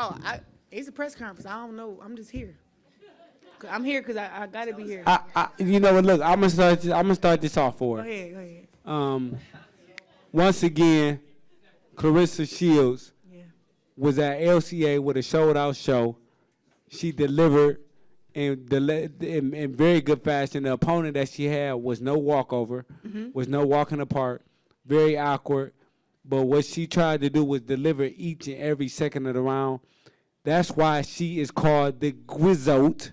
Oh, it's a press conference. I don't know. I'm just here. I'm here because I got to be here. You know what? Look, I'm gonna start this off for her. Go ahead. Once again, Claressa Shields was at LCA with a sold-out show. She delivered in very good fashion. The opponent that she had was no walkover, was no walk in the park, very awkward. But what she tried to do was deliver each and every second of the round. That's why she is called the GWOAT,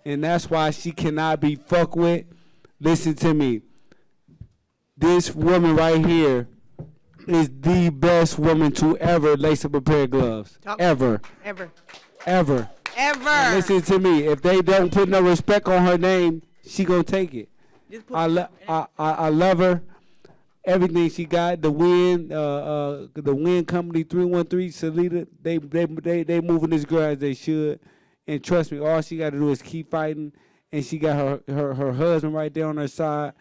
and that's why she cannot be fucked with. Listen to me. This woman right here is the best woman to ever lace up a pair of gloves. Ever. And listen to me. If they don't put no respect on her name, she gonna take it. I love her. Everything she got, the Win Company 313, Salida, they moving this girl as they should. And trust me, all she got to do is keep fighting. And she got her husband right there on her side.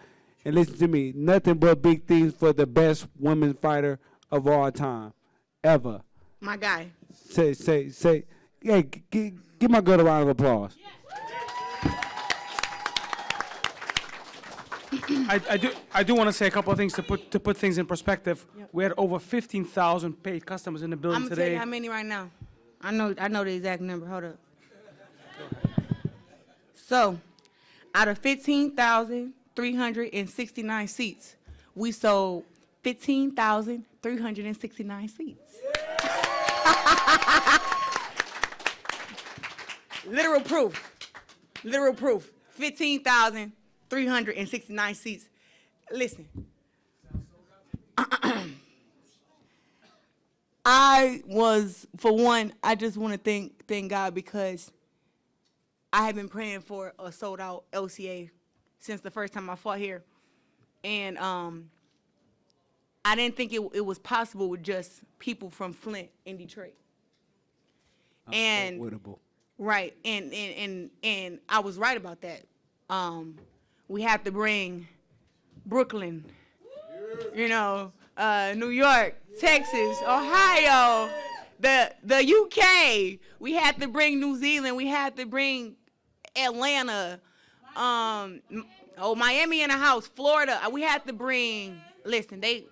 And listen to me, nothing but big things for the best woman fighter of all time, ever. My guy. Say, hey, give my girl a round of applause. I do want to say a couple of things to put things in perspective. Yep. We had over 15,000 paid customers in the building today. I'm gonna tell you how many right now. I know the exact number. Hold up. So, out of 15,369 seats, we sold 15,369 seats. Literal proof. 15,369 seats. Listen. I just want to thank God because I have been praying for a sold out LCA since the first time I fought here. And I didn't think it was possible with just people from Flint and Detroit. Unavoidable. Right. And I was right about that. We have to bring Brooklyn, New York, Texas, Ohio, the UK. We had to bring New Zealand. We had to bring Atlanta, Miami in the house, Florida. We had to bring. Listen, they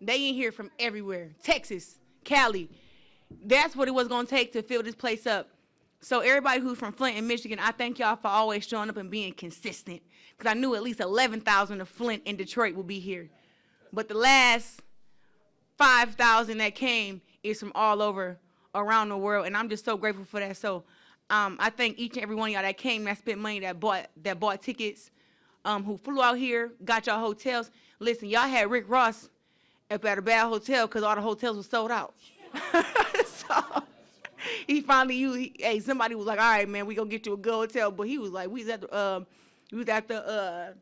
in here from everywhere. Texas, Cali. That's what it was gonna take to fill this place up. So everybody who's from Flint and Michigan, I thank y'all for always showing up and being consistent. Because I knew at least 11,000 of Flint and Detroit would be here. But the last 5,000 that came is from all over around the world. And I'm just so grateful for that. So I thank each and every one of y'all that came, that spent money, that bought tickets, who flew out here, got y'all hotels. Listen, y'all had Rick Ross up at a bad hotel because all the hotels were sold out. So he finally somebody was like, all right, man, we gonna get you a good hotel. But he was like, we was at the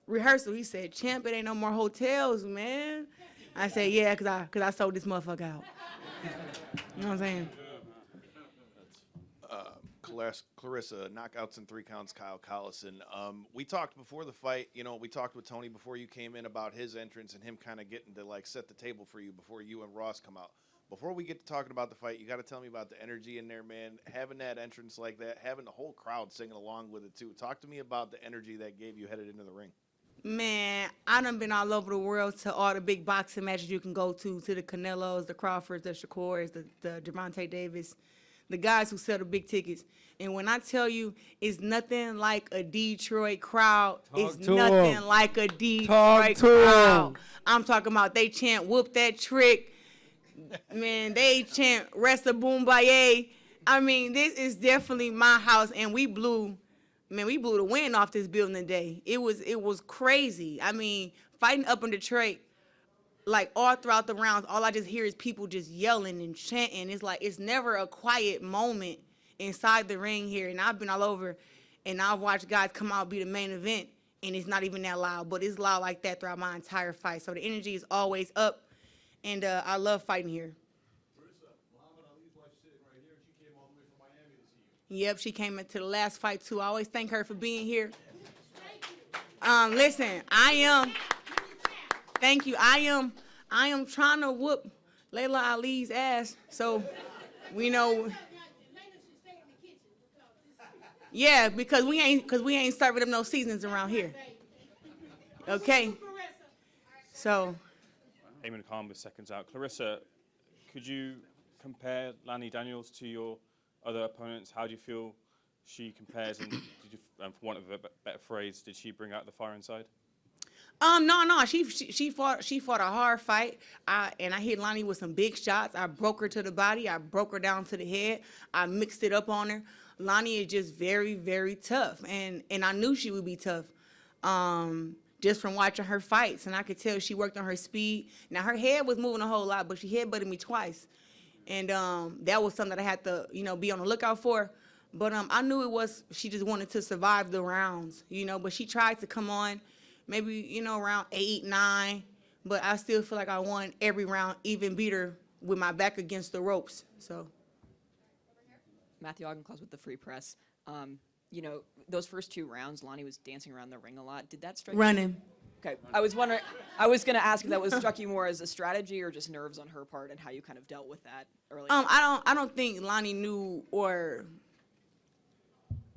rehearsal. He said, champ, it ain't no more hotels, man. I said, yeah, cause I sold this motherfucker out. You know what I'm saying? Claressa, knockouts in 3 counts, Kyle Collison. We talked before the fight, we talked with Tony before you came in about his entrance and him kind of getting to set the table for you before you and Ross come out. Before we get to talking about the fight, you got to tell me about the energy in there, man. Having that entrance like that, having the whole crowd singing along with it too. Talk to me about the energy that gave you headed into the ring. Man, I done been all over the world to all the big boxing matches you can go to the Canelos, the Crawfords, the Shakurs, the Gervonta Davis, the guys who sell the big tickets. And when I tell you, it's nothing like a Detroit crowd. It's nothing like a Detroit crowd. I'm talking about they chant, whoop that trick. Man, they chant Resta Boombaye. I mean, this is definitely my house, and we blew the wind off this building today. It was crazy. I mean, fighting up in Detroit, like all throughout the rounds, all I just hear is people just yelling and chanting. It's like it's never a quiet moment inside the ring here. And I've been all over, and I've watched guys come out be the main event, and it's not even that loud, but it's loud like that throughout my entire fight. So the energy is always up. And I love fighting here. Muhammad Ali's wife sitting right here. She came all the way from Miami to see you. Yep, she came into the last fight too. I always thank her for being here. Listen, thank you. I am trying to whoop Layla Ali's ass. So We know. Yeah, because we ain't serving them no seasons around here. Okay. So. Eamon Khan with seconds out. Claressa, could you compare Lani Daniels to your other opponents? How do you feel she compares? And did you, for want of a better phrase, did she bring out the fire inside? No. She fought a hard fight. And I hit Lani with some big shots. I broke her to the body. I broke her down to the head. I mixed it up on her. Lani is just very, very tough, and I knew she would be tough, just from watching her fights, and I could tell she worked on her speed. Now her head was moving a whole lot, but she headbutted me twice, and that was something that I had to, be on the lookout for. But I knew it was she just wanted to survive the rounds, But she tried to come on, maybe around 8, 9, but I still feel like I won every round, even beat her with my back against the ropes. So. Matthew Auchincloss with the Free Press. Those first 2 rounds, Lani was dancing around the ring a lot. Did that strike you? Running. Okay, I was wondering. I was going to ask if that was struck you more as a strategy or just nerves on her part, and how you kind of dealt with that early. I don't think Lani knew, or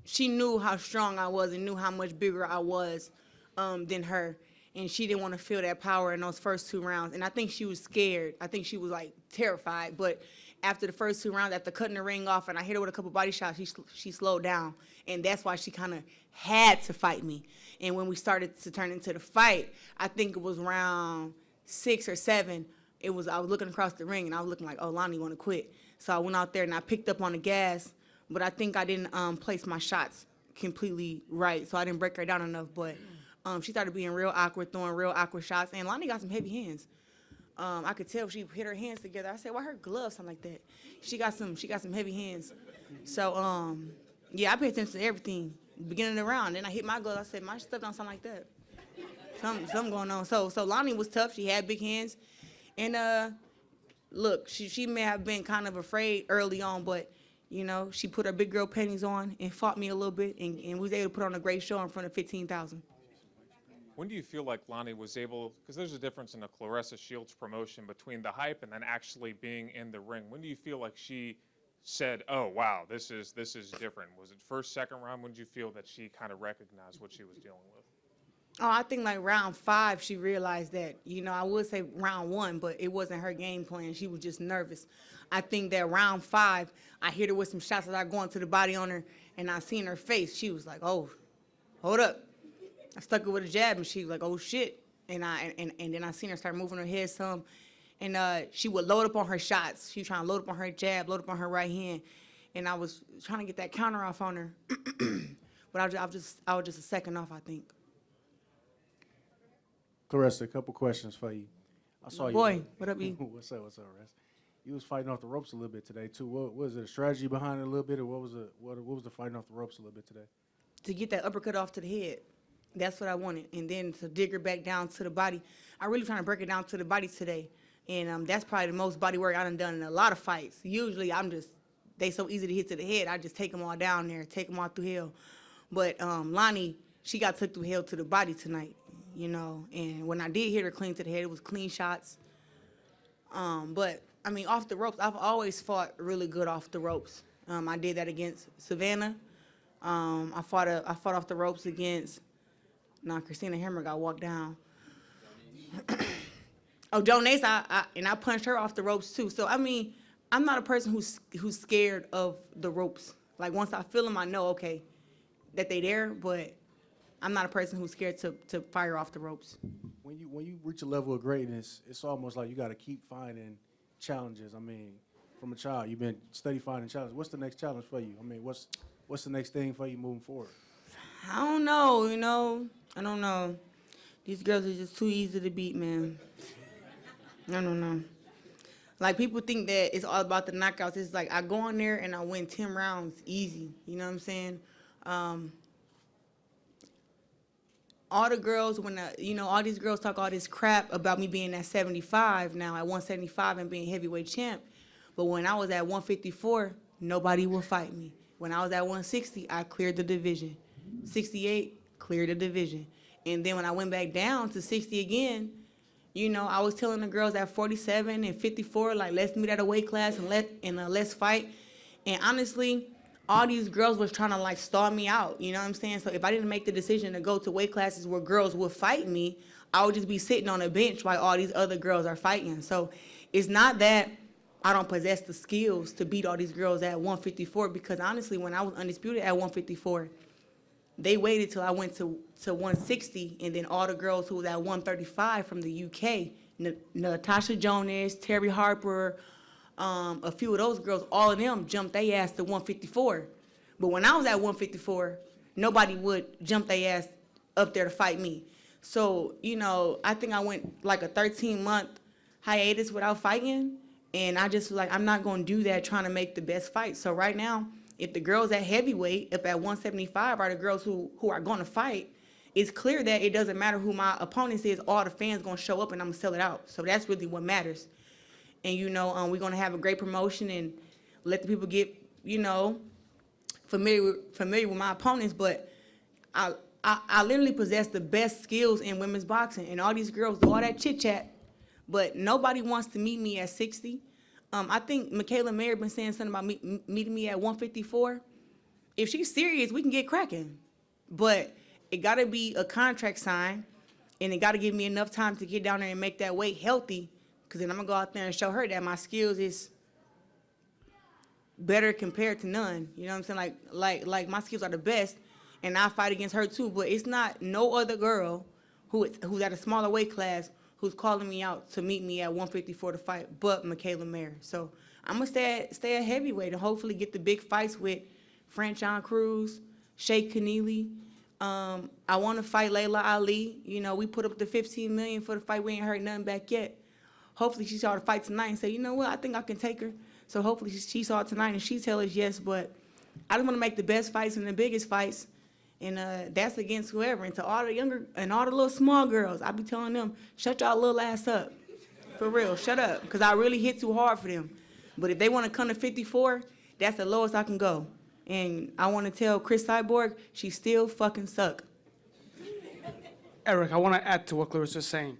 she knew how strong I was and knew how much bigger I was than her, and she didn't want to feel that power in those first 2 rounds. And I think she was scared. I think she was like terrified, but. After the first 2 rounds, after cutting the ring off and I hit her with a couple body shots, she slowed down. And that's why she kind of had to fight me. And when we started to turn into the fight, I think it was round 6 or 7, I was looking across the ring and I was looking like, oh, Lani want to quit. So I went out there and I picked up on the gas, but I think I didn't place my shots completely right. So I didn't break her down enough. But she started being real awkward, throwing real awkward shots. And Lani got some heavy hands. I could tell if she hit her hands together. I said, why her gloves something like that? She got some heavy hands. So yeah, I pay attention to everything. Beginning of the round, then I hit my gloves. I said, my stuff don't sound like that. Something going on. So Lani was tough. She had big hands, and look, she may have been kind of afraid early on, but she put her big girl panties on and fought me a little bit, and was able to put on a great show in front of 15,000. When do you feel like Lani was able, because there's a difference in a Claressa Shields promotion between the hype and then actually being in the ring. When do you feel like she said, oh, wow, this is different? Was it first, second round? When did you feel that she kind of recognized what she was dealing with? Oh, I think like round 5, she realized that. I would say round 1, but it wasn't her game plan. She was just nervous. I think that round 5, I hit her with some shots that I go into the body on her, and I seen her face. She was like, oh, hold up. I stuck her with a jab, and she was like, oh, shit. And then I seen her start moving her head some. And she would load up on her shots. She was trying to load up on her jab, load up on her right hand. And I was trying to get that counter off on her. But I was just a second off, I think. Claressa, a couple questions for you. I saw you. Boy, what up, E? What's up, Rez? You was fighting off the ropes a little bit today, too. What was it, a strategy behind it a little bit, or what was the fighting off the ropes a little bit today? To get that uppercut off to the head. That's what I wanted. And then to dig her back down to the body. I really trying to break it down to the body today. And that's probably the most body work I've done in a lot of fights. Usually they so easy to hit to the head. I just take them all down there, take them all through hell. But Lani, she got took through hell to the body tonight, And when I did hit her clean to the head, it was clean shots. But, I mean, off the ropes, I've always fought really good off the ropes. I did that against Savannah. I fought off the ropes against... Christina Hammer got walked down. Oh, Jonace, I punched her off the ropes too. So I mean, I'm not a person who's scared of the ropes. Like once I feel them, I know okay, that they there. But I'm not a person who's scared to fire off the ropes. When you reach a level of greatness, it's almost like you got to keep finding challenges. I mean, from a child, you've been steady finding challenges. What's the next challenge for you? I mean, what's the next thing for you moving forward? I don't know, I don't know. These girls are just too easy to beat, man. I don't know. Like, people think that it's all about the knockouts. It's like I go in there and I win 10 rounds easy. You know what I'm saying? All the girls, all these girls talk all this crap about me being at 75 now, at 175 and being heavyweight champ. But when I was at 154, nobody will fight me. When I was at 160, I cleared the division. 68, cleared the division. And then when I went back down to 60 again, You know, I was telling the girls at 47 and 54, like, let's meet at a weight class and let's fight. And honestly, all these girls was trying to like stall me out. You know what I'm saying? So if I didn't make the decision to go to weight classes where girls would fight me, I would just be sitting on a bench while all these other girls are fighting. So it's not that I don't possess the skills to beat all these girls at 154, because honestly, when I was undisputed at 154, they waited till I went to 160, and then all the girls who was at 135 from the UK, Natasha Jonas, Terry Harper, a few of those girls, all of them jumped their ass to 154. But when I was at 154, nobody would jump their ass up there to fight me. So, you know, I think I went like a 13-month hiatus without fighting, and I just like, I'm not going to do that trying to make the best fight. So right now, if the girls at heavyweight, up at 175, are the girls who are going to fight, it's clear that it doesn't matter who my opponent is, all the fans going to show up and I'm going to sell it out. So that's really what matters. And, you know, we're going to have a great promotion and let the people get, you know, familiar with my opponents. But I literally possess the best skills in women's boxing. And all these girls do all that chit-chat, but nobody wants to meet me at 60. I think Michaela Mayer been saying something about meeting me at 154. If she's serious, we can get cracking. But it got to be a contract sign, and it got to give me enough time to get down there and make that weight healthy, because then I'm going to go out there and show her that my skills is better compared to none. You know what I'm saying? Like my skills are the best, and I fight against her too. But it's not no other girl who's at a smaller weight class who's calling me out to meet me at 154 to fight, but Michaela Mayer. So I'm going to stay at heavyweight and hopefully get the big fights with Franchon Cruz, Sheikh Keneally. I want to fight Layla Ali. You know, we put up the $15 million for the fight. We ain't heard nothing back yet. Hopefully she saw the fight tonight and say, you know what, I think I can take her. So hopefully she saw it tonight and she tell us yes, but I just want to make the best fights and the biggest fights. And that's against whoever. And to all the younger and all the little small girls, I be telling them, shut y'all little ass up. For real, shut up. Because I really hit too hard for them. But if they want to come to 54, that's the lowest I can go. And I want to tell Chris Cyborg, she still fucking suck. Eric, I want to add to what Clarissa's saying.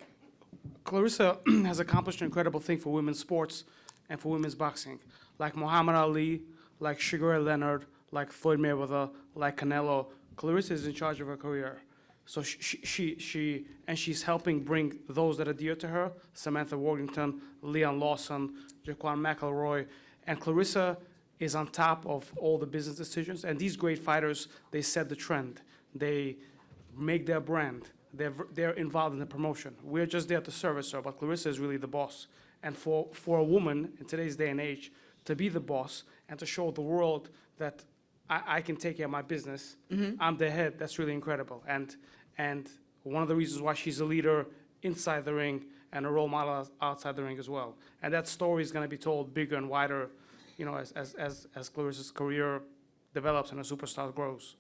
Claressa has accomplished an incredible thing for women's sports and for women's boxing. Like Muhammad Ali, like Sugar Ray Leonard, like Floyd Mayweather, like Canelo. Claressa is in charge of her career. So she's helping bring those that are dear to her, Samantha Worthington, Leon Lawson, Jaquan McElroy, and Claressa is on top of all the business decisions. And these great fighters, they set the trend. They make their brand. They're involved in the promotion. We're just there to service her, but Claressa is really the boss. And for a woman in today's day and age to be the boss and to show the world that I can take care of my business, I'm the head, that's really incredible. And one of the reasons why she's a leader inside the ring and a role model outside the ring as well. And that story is going to be told bigger and wider, you know, as Claressa's career develops and her superstar grows.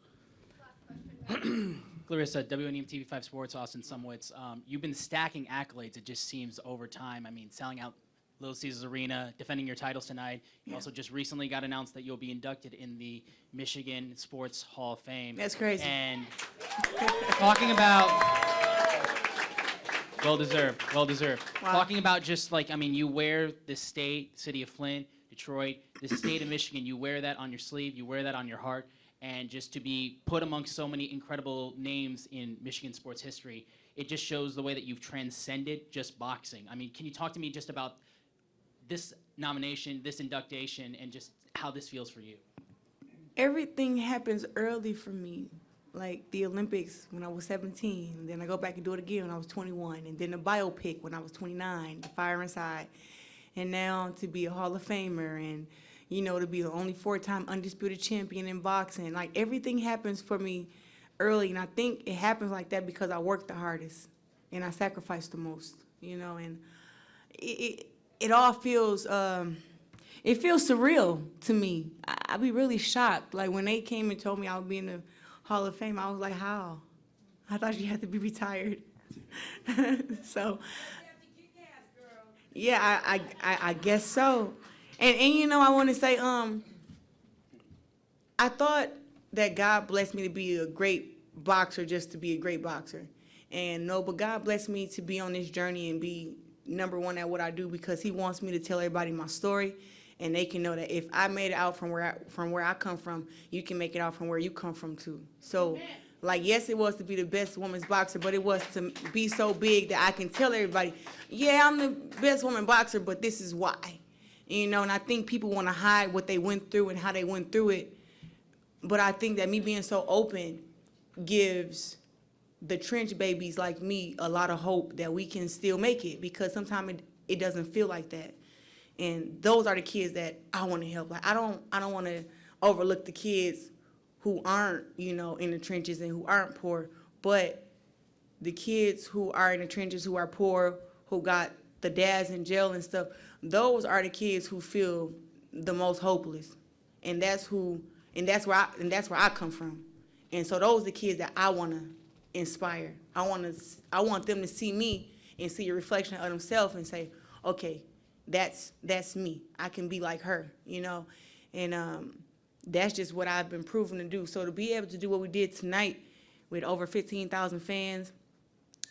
Claressa, WNEM TV5 Sports, Austin Sumwitz. You've been stacking accolades, it just seems, over time. I mean, selling out Little Caesars Arena, defending your titles tonight. You also just recently got announced that you'll be inducted in the Michigan Sports Hall of Fame. That's crazy. And talking about, well-deserved, well-deserved. Wow. Talking about just like, I mean, you wear the state, city of Flint, Detroit, the state of Michigan, you wear that on your sleeve, you wear that on your heart. And just to be put amongst so many incredible names in Michigan sports history, it just shows the way that you've transcended just boxing. I mean, can you talk to me just about this nomination, this induction, and just how this feels for you? Everything happens early for me. Like the Olympics when I was 17, and then I go back and do it again when I was 21, and then the biopic when I was 29, The Fire Inside, and now to be a Hall of Famer, and you know, to be the only 4-time undisputed champion in boxing. Like everything happens for me early, and I think it happens like that because I work the hardest and I sacrifice the most, you know, and it all feels, it feels surreal to me. I'd be really shocked. Like when they came and told me I would be in the Hall of Fame, I was like, how? I thought you had to be retired. So, yeah, I guess so. And you know, I want to say, I thought that God blessed me to be a great boxer just to be a great boxer. And no, but God blessed me to be on this journey and be number one at what I do, because he wants me to tell everybody my story, and they can know that if I made it out from where I come from, you can make it out from where you come from too. So, like, yes, it was to be the best women's boxer, but it was to be so big that I can tell everybody, yeah, I'm the best woman boxer, but this is why. You know, and I think people want to hide what they went through and how they went through it. But I think that me being so open gives the trench babies like me a lot of hope that we can still make it, because sometimes it doesn't feel like that. And those are the kids that I want to help. Like, I don't want to overlook the kids who aren't, you know, in the trenches and who aren't poor, but the kids who are in the trenches, who are poor, who got the dads in jail and stuff, those are the kids who feel the most hopeless. And that's where I come from. And so those are the kids that I want to inspire. I want them to see me and see a reflection of themselves and say, okay, that's me. I can be like her, you know? And that's just what I've been proven to do. So to be able to do what we did tonight with over 15,000 fans,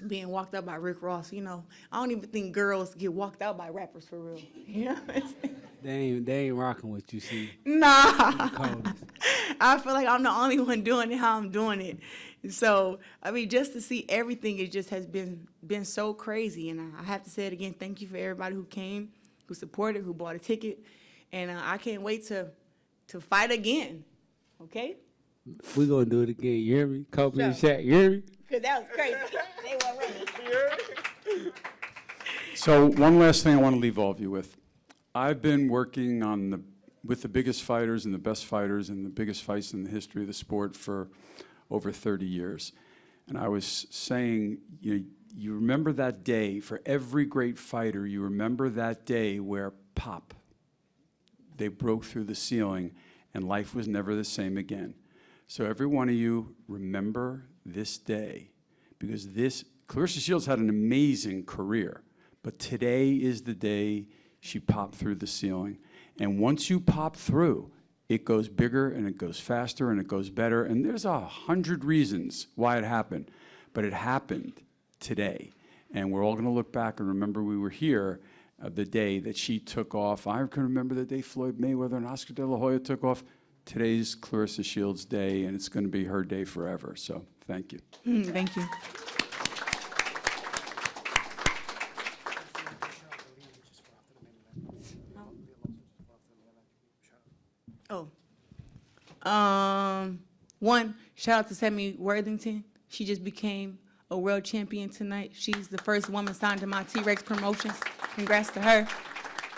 being walked out by Rick Ross, you know, I don't even think girls get walked out by rappers for real. You know what I'm saying? They ain't rocking with you, see. Nah. I feel like I'm the only one doing it how I'm doing it. So, I mean, just to see everything, it just has been so crazy. And I have to say it again, thank you for everybody who came, who supported, who bought a ticket. And I can't wait to fight again, okay? We're going to do it again. You hear me? Kobe and Sure. Shaq, you hear me? Because that was crazy. They weren't ready. So one last thing I want to leave all of you with. I've been working with the biggest fighters and the best fighters and the biggest fights in the history of the sport for over 30 years. And I was saying, you remember that day, for every great fighter, you remember that day where pop, they broke through the ceiling and life was never the same again. So every one of you, remember this day, because Claressa Shields had an amazing career, but today is the day she popped through the ceiling. And once you pop through, it goes bigger and it goes faster and it goes better. And there's 100 reasons why it happened, but it happened today. And we're all going to look back and remember we were here the day that she took off. I can remember the day Floyd Mayweather and Oscar De La Hoya took off. Today's Claressa Shields' day, and it's going to be her day forever. So thank you. Thank you. One, shout out to Sammy Worthington. She just became a world champion tonight. She's the first woman signed to my T-Rex Promotions. Congrats to her.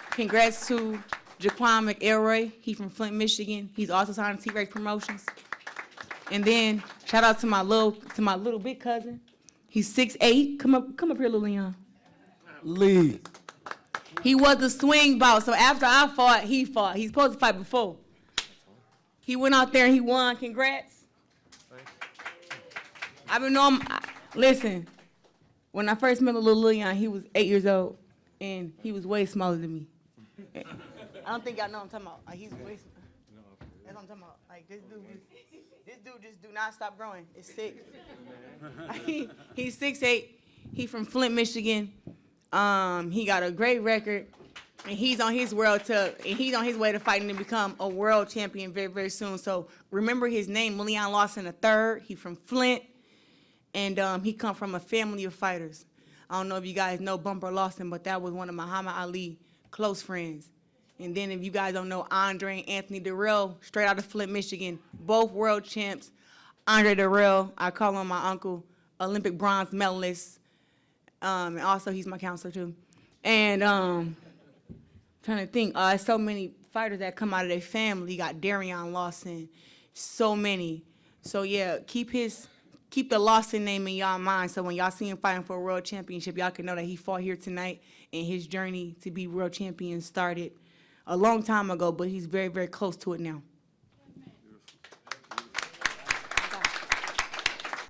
Congrats to Jaquan McElroy. He's from Flint, Michigan. He's also signed to T-Rex Promotions. And then shout out to my little big cousin. He's 6'8". Come up here, little Leon. Lee. He was the swing bout, so after I fought, he fought. He's supposed to fight before. He went out there and he won. Congrats. I've been knowing, listen, when I first met little Leon, he was 8 years old, and he was way smaller than me. I don't think y'all know what I'm talking about. Like, he's way smaller. That's what I'm talking about. Like, this dude just do not stop growing. It's sick. He's 6'8". He from Flint, Michigan. He got a great record, and he's on his way to fighting to become a world champion very, very soon. So remember his name, Leon Lawson III. He from Flint, and he come from a family of fighters. I don't know if you guys know Bumper Lawson, but that was one of Muhammad Ali close friends. And then if you guys don't know Andre and Anthony Durrell, straight out of Flint, Michigan, both world champs. Andre Durrell, I call him my uncle, Olympic bronze medalist. And also he's my counselor too. And trying to think, so many fighters that come out of their family. You got Darion Lawson, so many. So yeah, keep the Lawson name in y'all mind, so when y'all see him fighting for a world championship, y'all can know that he fought here tonight, and his journey to be world champion started a long time ago, but he's very, very close to it now.